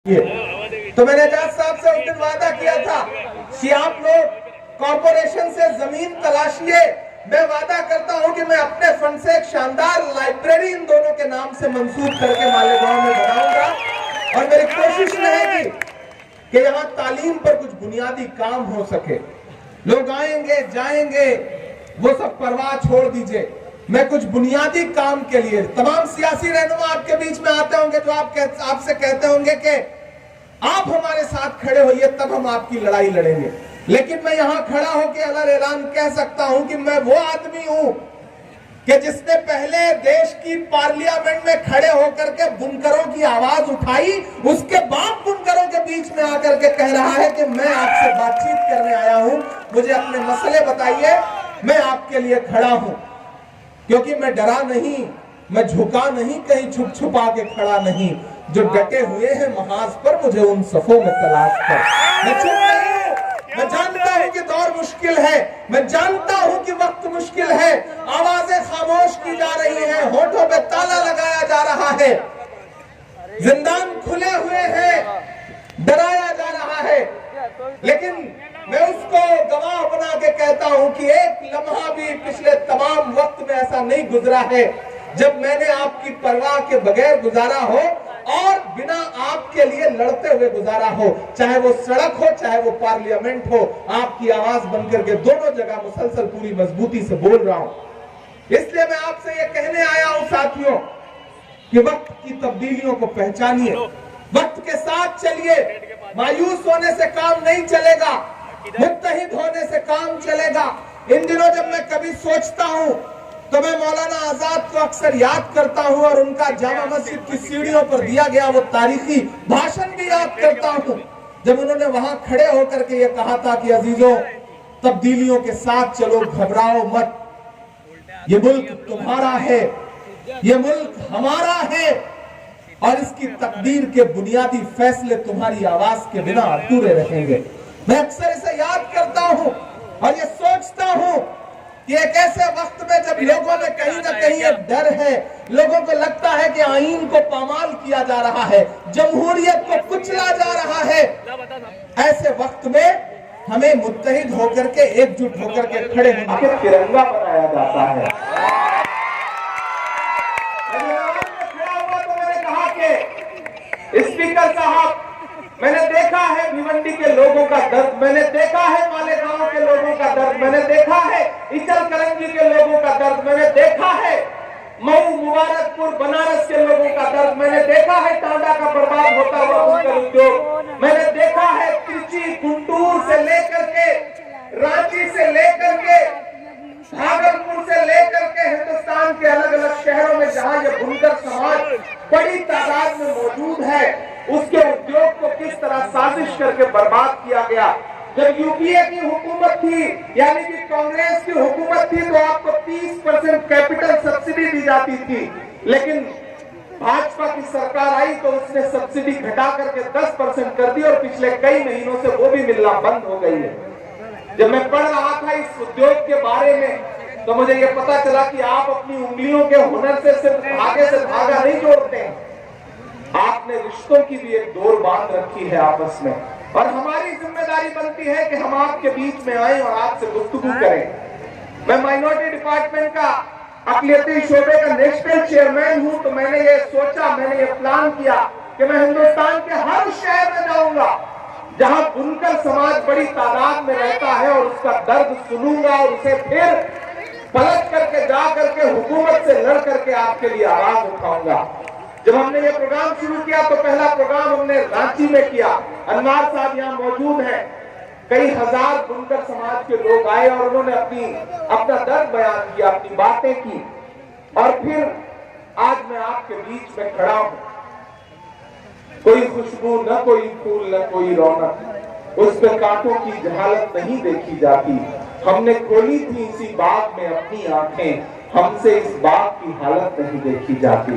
तो मैंने जज साहब से उस दिन वादा किया था कि आप लोग कॉर्पोरेशन से जमीन तलाशिए। मैं वादा करता हूं कि मैं अपने फंड से एक शानदार लाइब्रेरी इन दोनों के नाम से मंसूब करके मालेगांव में बनाऊंगा और मेरी कोशिश रहेगी कि यहाँ तालीम पर कुछ बुनियादी काम हो सके। लोग आएंगे जाएंगे वो सब परवाह छोड़ दीजिए, मैं कुछ बुनियादी काम के लिए तमाम सियासी रहनुमा आपके बीच में आते होंगे जो आपसे कहते होंगे कि आप हमारे साथ खड़े होइए तब हम आपकी लड़ाई लड़ेंगे। लेकिन मैं यहां खड़ा होकर अगर ऐलान कह सकता हूं कि मैं वो आदमी हूं कि जिसने पहले देश की पार्लियामेंट में खड़े होकर के बुनकरों की आवाज उठाई, उसके बाद बुनकरों के बीच में आकर के कह रहा है कि मैं आपसे बातचीत करने आया हूं, मुझे अपने मसले बताइए, मैं आपके लिए खड़ा हूं। क्योंकि मैं डरा नहीं, मैं झुका नहीं, कहीं छुप छुपा के खड़ा नहीं। जो डटे हुए हैं महाज पर, मुझे उन सफों में तलाश कर। मैं चुप नहीं हूं, मैं जानता हूं कि दौर मुश्किल है, मैं जानता हूं कि वक्त मुश्किल है, आवाजें खामोश की जा रही हैं, होठों पे ताला लगाया जा रहा है, जिंदान खुले हुए हैं, डराया जा रहा है। लेकिन मैं उसको गवाह बना के कहता हूं कि एक लम्हा भी पिछले तमाम वक्त में ऐसा नहीं गुजरा है जब मैंने आपकी परवाह के बगैर गुजारा हो और बिना आपके लिए लड़ते हुए गुजारा हो। चाहे वो सड़क हो, चाहे वो पार्लियामेंट हो, आपकी आवाज बनकर के दोनों जगह मुसलसल पूरी मजबूती से बोल रहा हूं। इसलिए मैं आपसे ये कहने आया हूं साथियों कि वक्त की तब्दीलियों को पहचानिए, वक्त के साथ चलिए। मायूस होने से काम नहीं चलेगा, मुत्तहिद होने से काम चलेगा। इन दिनों जब मैं कभी सोचता हूं तो मैं मौलाना आजाद को अक्सर याद करता हूं और उनका जामा मस्जिद की सीढ़ियों पर दिया गया वो तारीखी भाषण भी याद करता हूं, जब उन्होंने वहां खड़े होकर के ये कहा था कि अजीजों, तब्दीलियों के साथ चलो, घबराओ मत, ये मुल्क तुम्हारा है, ये मुल्क हमारा है और इसकी तकदीर के बुनियादी फैसले तुम्हारी आवाज के बिना अधूरे रहेंगे। मैं अक्सर इसे याद करता हूं और ये सोचता हूं कि एक ऐसे वक्त में जब लोगों में कहीं ना कहीं एक डर है, लोगों को लगता है कि आईन को पामाल किया जा रहा है, जमहूरियत को कुचला जा रहा है, ऐसे वक्त में हमें मुत्तहिद होकर के, एकजुट होकर के खड़े होकर के तिरंगा बनाया जाता है। तो मैंने कहा कि स्पीकर साहब, मैंने देखा है भिवंडी के लोगों का दर्द, मैंने देखा है मालेगांव के लोगों का दर्द, मैंने देखा है इचलकरंजी के लोगों का दर्द, मैंने देखा है मऊ, मुबारकपुर, बनारस के लोगों का दर्द, मैंने देखा है टांडा का बर्बाद होता हुआ बुनकर उद्योग, मैंने देखा है त्रिची, गुंटूर से लेकर के, रांची से लेकर के, भागलपुर से लेकर के हिंदुस्तान के अलग अलग शहरों में जहां ये बुनकर समाज बड़ी तादाद में मौजूद है, उसके उद्योग को किस तरह साजिश करके बर्बाद किया गया। जब यूपीए की हुकूमत थी, यानी कि कांग्रेस की हुकूमत थी, तो आपको 30% कैपिटल सब्सिडी दी जाती थी, लेकिन भाजपा की सरकार आई तो उसने सब्सिडी घटा करके 10% कर दी और पिछले कई महीनों से वो भी मिलना बंद हो गई है। जब मैं पढ़ रहा था इस उद्योग के बारे में तो मुझे ये पता चला कि आप अपनी उंगलियों के हुनर से सिर्फ धागे से धागा नहीं जोड़ते हैं, आपने रिश्तों की भी एक डोर बांध रखी है आपस में, और हमारी जिम्मेदारी बनती है कि हम आपके बीच में आए और आपसे गुफ्तगू करें। मैं माइनॉरिटी डिपार्टमेंट का अक़लियती शोबे का नेशनल चेयरमैन हूं, तो मैंने ये सोचा, मैंने ये प्लान किया कि मैं हिंदुस्तान के हर शहर में जाऊंगा जहां बुनकर समाज बड़ी तादाद में रहता है और उसका दर्द सुनूंगा और उसे फिर पलट करके जा करके हुकूमत से लड़ करके आपके लिए आवाज उठाऊंगा। जब हमने ये प्रोग्राम शुरू किया तो पहला प्रोग्राम हमने रांची में किया। अनवार साहब यहाँ मौजूद हैं, कई हजार बुनकर समाज के लोग आए और उन्होंने अपना दर्द बयान किया, अपनी बातें की, और फिर आज मैं आपके बीच में खड़ा हूं। कोई खुशबू न कोई फूल न कोई रौनक, उस पे कांटों की जहालत नहीं देखी जाती। हमने खोली थी इसी बाग में अपनी आंखें, हमसे इस बाग की हालत नहीं देखी जाती।